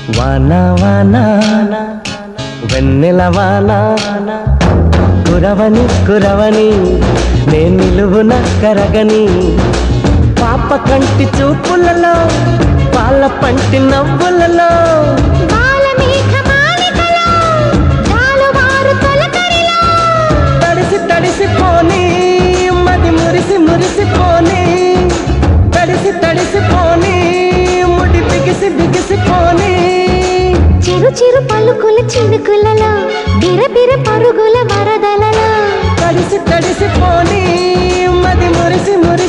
వానా వానా వెన్నెల వానా కురవని కురవని నే నిలువున కరగని పాప కంటి చూపులలో పాల పంటి నవ్వులలో తడిసి తడిసిపోని మది మురిసి మురిసిపోని తడిసి తడిసిపోని ముడి బిగిసి బిగిసిపోని చిరు చిరు పలుకుల చినుకులలో బిరబిర పరుగుల వరదలలో తడిసి తడిసిపోని మది మురిసి మురిసి